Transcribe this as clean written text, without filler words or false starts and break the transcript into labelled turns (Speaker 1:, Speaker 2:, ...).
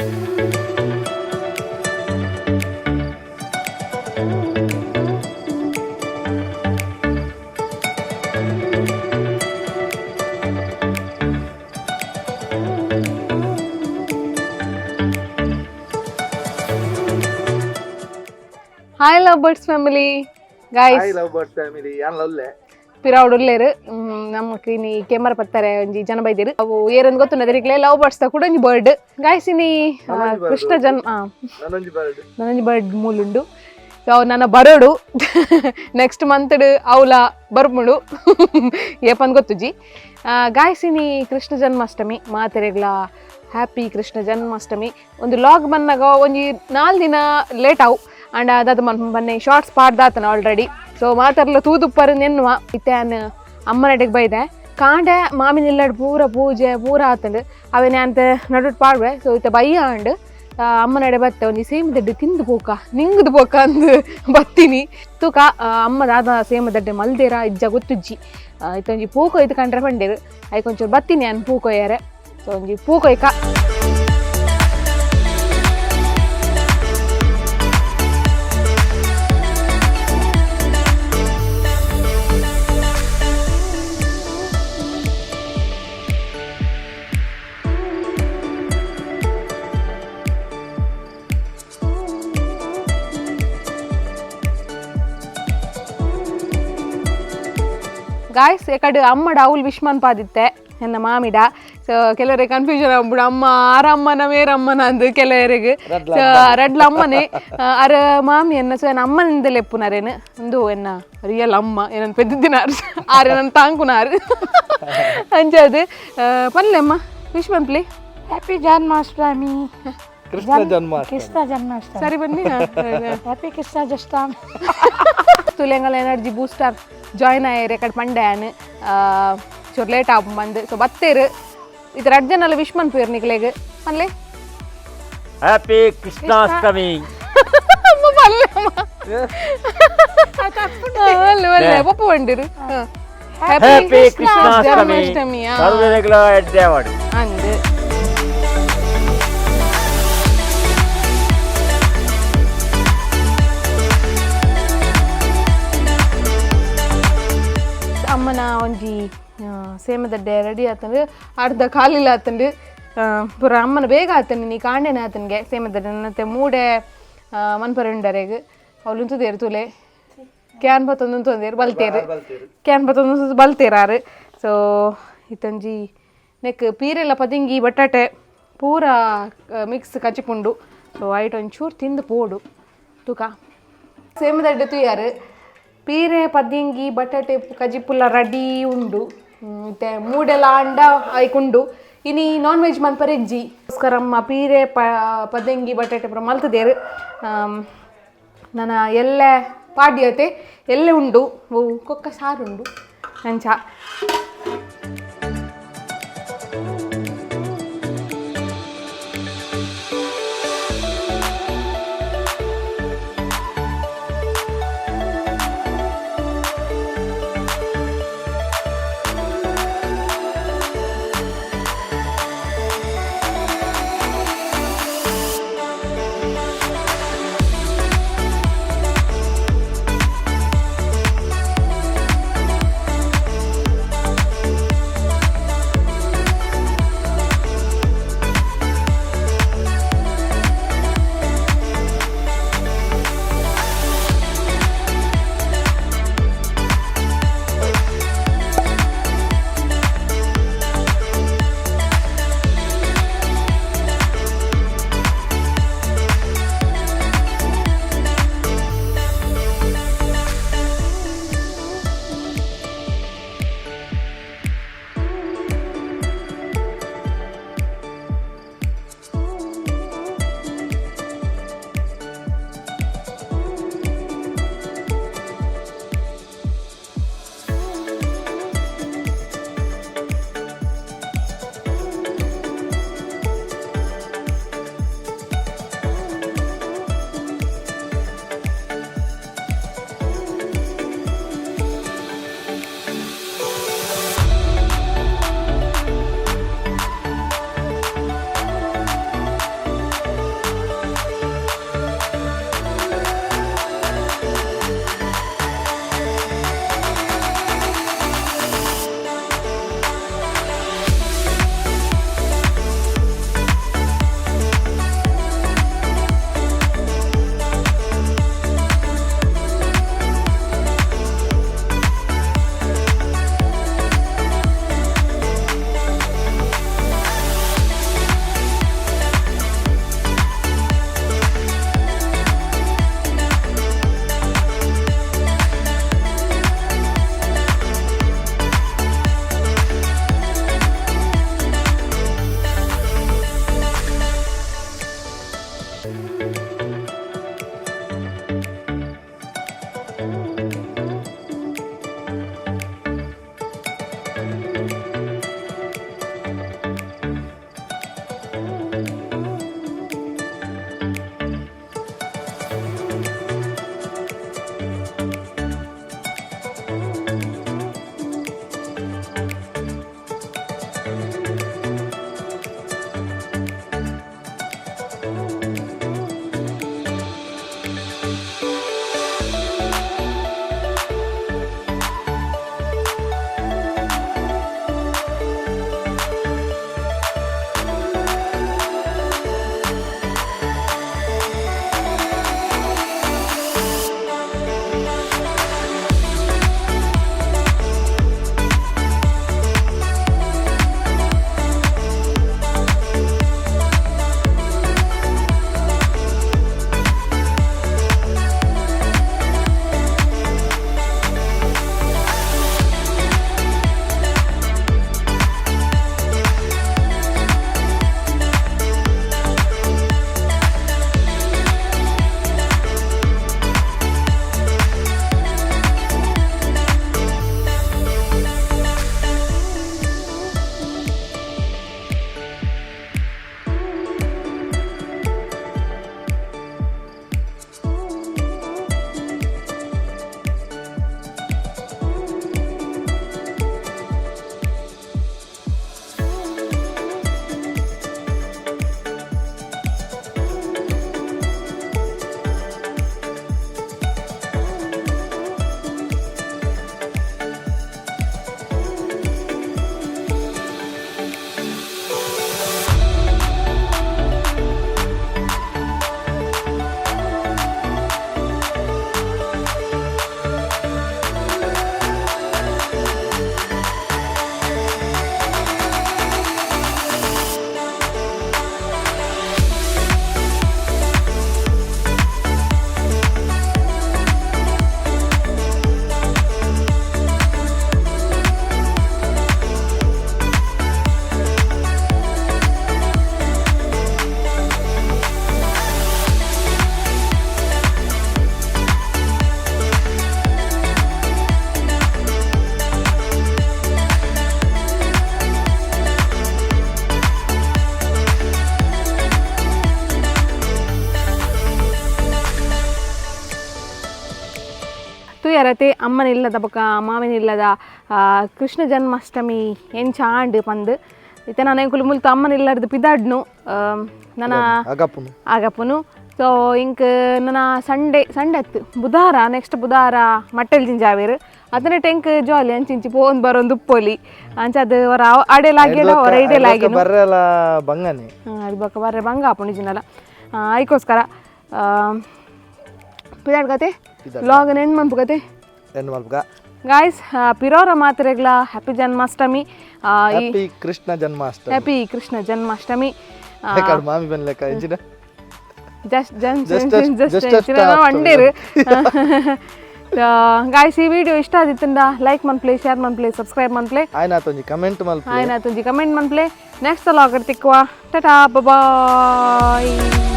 Speaker 1: Hi Lovebirds family, guys.
Speaker 2: Hi Lovebirds family, yan lovely.
Speaker 1: ಪಿರಾವುಡ್ ಉಲ್ಲೇರು ನಮ್ಮಕ್ ಇನಿ ಕೆಮ್ಮರ ಪತ್ತಾರೆ ಒಂಜಿ ಜನ ಬೈದಿರು ಅವು ಏರಂದ್ ಗೊತ್ತುನದರಿಕ್ಲೆ ಲವ್ ಬರ್ಡ್ಸ್ ದ ಕೂಡ ಒಂಜಿ ಬರ್ಡ್ ಗಾಯ್ಸ್ ಇನಿ ಕೃಷ್ಣ ಜನ್ಮ ನನೊಂಜಿ ಬರ್ಡ್ ಮೂಲುಂಡು ಅವು ನನ್ನ ಬರೋಡು ನೆಕ್ಸ್ಟ್ ಮಂತ್ ಅವಲ ಬರ್ಮುಡು ಏಪಂದ್ ಗೊತ್ತುಜಿ ಗಾಯ್ಸ್ ಇನಿ ಕೃಷ್ಣ ಜನ್ಮಾಷ್ಟಮಿ ಮಾತೆರೆಗ್ಲ ಹ್ಯಾಪಿ ಕೃಷ್ಣ ಜನ್ಮಾಷ್ಟಮಿ ಒಂದು ಲಾಗ್ ಬನ್ನಾಗ ಒಂಜಿ 4 ದಿನ ಲೇಟ್ ಆವು ಅಂಡ್ ಅದಾದ ಮೊನ್ನೆ ಶಾರ್ಟ್ಸ್ ಪಾಡ್ದಾತನ ಆಲ್ರೆಡಿ ಸೊ ಮಾತಾಡಲ್ಲ ತೂದುಪ್ಪರು ನೆನ್ನುವ ಇತ್ತೇನು ಅಮ್ಮನಡೆಗೆ ಬೈದೆ ಕಾಂಡೆ ಮಾಮಿನಿಲ್ಲಡ್ ಪೂರ ಪೂಜೆ ಪೂರ ಆತಂಡು ಅವೇನೆ ಅಂತ ನಡುಟ್ ಪಾಡ್ವೆ ಸೊ ಇತ್ತ ಬಯ್ಯ ಅಂಡು ಅಮ್ಮನಡೆ ಬತ್ತೆ ಒಂಜಿ ಸೇಮದಡ್ಡೆ ತಿಂದು ಪೋಕ ನಿಂಗದು ಪೋಕ ಅಂದು ಬತ್ತೀನಿ ತೂಕ ಅಮ್ಮದಾದ ಸೇಮದಡ್ಡೆ ಮಲ್ದೇರ ಇಜ್ಜ ಗೊತ್ತುಜ್ಜಿ ಇತ್ತೊಂಜಿ ಪೂಕೊಯ್ದು ಕಂಡ್ರೆ ಬಂಡೇರು ಐಕೊಂಚೂರು ಬತ್ತೀನಿ ನಾನು ಪೂಕೊಯ್ಯಾರೆ ಸೊ ಒಂಜಿ ಪೂಕೊಯ್ಕ ಗಾಯ್ಸ್ ಯಾಕಡೆ ಅಮ್ಮಡ ಅವಳು ವಿಶ್ಮನ್ ಪಾದಿತ್ತೆ ನನ್ನ ಮಾಮಿಡ ಸೊ ಕೆಲವರಿಗೆ ಕನ್ಫ್ಯೂಷನ್ ಆಗ್ಬಿಡು ಅಮ್ಮ ಆರಮ್ಮನ ಮೇರಮ್ಮನ ಅಂದು ಕೆಲವರಿಗೆ ಸೊ ರಡ್ಲ ಅಮ್ಮನೇ ಅರ ಮಾಮಿ ಎನ್ನ ಸೊ ನನ್ನ ಅಮ್ಮನಿಂದಲೇ ಎಪ್ಪುನಾರೇನು ಒಂದು ಎನ್ನ ರಿಯಲ್ ಅಮ್ಮ ಏನನ್ನು ಪೆದ್ದಿನಾರು ಆರೆ ನನ್ನ ತಾಂಕುನಾರು ಅಂಜದು ಪನ್ಲೆಮ್ಮ ವಿಶ್ಮನ್ ಪ್ಲೇ
Speaker 3: ಹ್ಯಾಪಿ ಜನ್ಮಾಷ್ಟಮಿ
Speaker 2: ಕೃಷ್ಣ
Speaker 3: ಜನ್ಮಾಷ್ಟಮಿ
Speaker 1: ಸರಿ ಬನ್ನಿ
Speaker 3: ಹ್ಯಾಪಿ ಕೃಷ್ಣ ಜನ್ಮಾಷ್ಟಮಿ
Speaker 1: ತುಲೆಂಗಲ್ ಎನರ್ಜಿ ಬೂಸ್ಟರ್ ಜಾಯ್ನ್ ಆಯ್ರೆ ಕಡೆ ಪಂಡ್ಯಾನ್ ಚೂರು ಲೇಟ್ ಆಪ್ ಬಂದು ಸೊ ಬತ್ತೇರು ಇದು 2 ಜನ ವಿಶ್ ಮನ್ಪೇರು ನಿಕ್ಲೆಗ್ ಅಲ್ಲೇ
Speaker 4: ಹ್ಯಾಪಿ ಕೃಷ್ಣಾಷ್ಟಮಿ
Speaker 1: ಒಪ್ಪ ಬಂದಿರು
Speaker 4: ಹ್ಯಾಪಿ ಕೃಷ್ಣಾಷ್ಟಮಿ ಸರ್ವರಿಗೂ ಎಡ್ಡೆವಾಡು
Speaker 1: ಅಂದು ಅಮ್ಮನ ಒಂಜಿ ಸೇಮದಡ್ಡೆ ರೆಡಿ ಆತಂಡು ಅರ್ಧ ಕಾಲಿಲ್ಲ ಆತಂಡು ಪೂರ ಅಮ್ಮನ ಬೇಗ ಆತಂಡು ನೀ ಕಾಂಡೆನ ಆತನಿಗೆ ಸೇಮದಡ್ಡೆ ನನ್ನತ್ತೆ ಮೂಡೆ ಮನ್ಪರೆಂಡರೆಗ್ ಅವಳು ತುದೇರು ತುಲೆ ಕ್ಯಾನ್ ಬತ್ತೊಂದು ತೊಂದೇರು ಬಲ್ತೇರು ಕ್ಯಾನ್ ಬತ್ತೊಂದು ಬಲ್ತೇರಾರು ಸೊ ಇತ್ತಂಜಿ ನೆಕ್ ಪೀರೆಲ್ಲ ಪದಿಂಗಿ ಬಟಾಟೆ ಪೂರ ಮಿಕ್ಸ್ ಕಚ್ಚಿಪುಂಡು ಸೊ ಐಟ್ ಒಂಚೂರು ತಿಂದು ಪೋಡು ತೂಕ ಸೇಮದಡ್ಡೆ ತುಯ್ಯಾರು ಪೀರೆ ಪದಿಂಗಿ ಬಟಾಟೆ ಕಜಿಪುಲ್ಲ ರೆಡಿ ಉಂಡು ಮತ್ತೆ ಮೂಡೆಲ್ಲ ಅಂಡ ಆಯ್ಕೊಂಡು ಇನಿ ನಾನ್ ವೆಜ್ ಮನ್ಪರೆಜ್ಜಿ ಸ್ಕರಮ್ಮ ಪೀರೆ ಪದಂಗಿ ಬಟಾಟೆ ಪುರ ಮಲ್ತದೇರು ನನ್ನ ಎಲ್ಲೆ ಪಾಡ್ಯತೆ ಎಲ್ಲೆ ಉಂಡು ಕೊಕ್ಕ ಸಾರು ಉಂಡು ಅಂಚ ತೂಯರತೆ ಅಮ್ಮನಿಲ್ಲದ ಬೊಕ ಮಾವಿನಿಲ್ಲದ ಕೃಷ್ಣ ಜನ್ಮಾಷ್ಟಮಿ ಎಂಚ ಆಂಡ್ ಪಂದ್ ಇತ್ತೆ ನಾನು ಎಂಕುಲು ಮುಲ್ತು ಅಮ್ಮನಿಲ್ಲದ ಪಿದಾಡ್ನು ನನ್ನ ಆಗಪ್ಪುನು ಸೊ ಇಂಕ್ ನನ್ನ ಸಂಡೇ ಅತ್ತು ಬುಧವಾರ ನೆಕ್ಸ್ಟ್ ಬುಧವಾರ ಮಟ್ಟೆಲ್ ಜಿಂಜಾವೇರು ಅದನ್ನ ಟೆಂಕ್ ಜಾಲಿ ಅಂಚಿಂಚಿ ಪೋನ್ ಬರೋಂದು ಉಪ್ಪೊಲಿ ಅಂಚದು ಅವರ ಅಡೆಲಾಗ್ಯದ ಅವರ ಇಡೆಲಾಗಿ
Speaker 2: ಬಂಗನೆ
Speaker 1: ಅದು ಬೊಕ ಬರ್ರೆ ಬಂಗ ಆಪುಣಿಜಿನಲ್ಲ ಅದಕ್ಕೋಸ್ಕರ ಪಿದಾಡ್ಕತೆ ಲಾಗ್ ಎಂಡ್ ಮನ್ಪುಗತೆ ಗಾಯ್ಸ್ ಪಿರೋರ ಮಾತ್ರೆಗ್ಲ happy Janmashtami
Speaker 2: happy Krishna Janmashtami
Speaker 1: happy Krishna Janmashtami
Speaker 2: ಮಾಮಿ ಬನ್ಲೆಕ್ಕ ಇಂಚಿನ
Speaker 1: ಅಂಡೇರು ಗಾಯ್ಸ್ ಈ ವಿಡಿಯೋ ಇಷ್ಟ ಆದಿತ್ತಂದ ಲೈಕ್ ಮನ್ಪ್ಲೆ ಶೇರ್ ಮನ್ಪ್ಲೆ ಸಬ್ಸ್ಕ್ರೈಬ್ ಮನ್ಪ್ಲೆ
Speaker 2: ಆಯ್ನಾತೊಂಜಿ ಕಮೆಂಟ್ ಮಲ್ಪೆ
Speaker 1: ಆಯ್ನಾತೊಂಜಿ ಕಮೆಂಟ್ ಮನ್ಪ್ಲೆ ನೆಕ್ಸ್ಟ್ ಲಾಗ್ ತಿಕ್ಕುವ ಟಾಟಾ ಬಾಯ್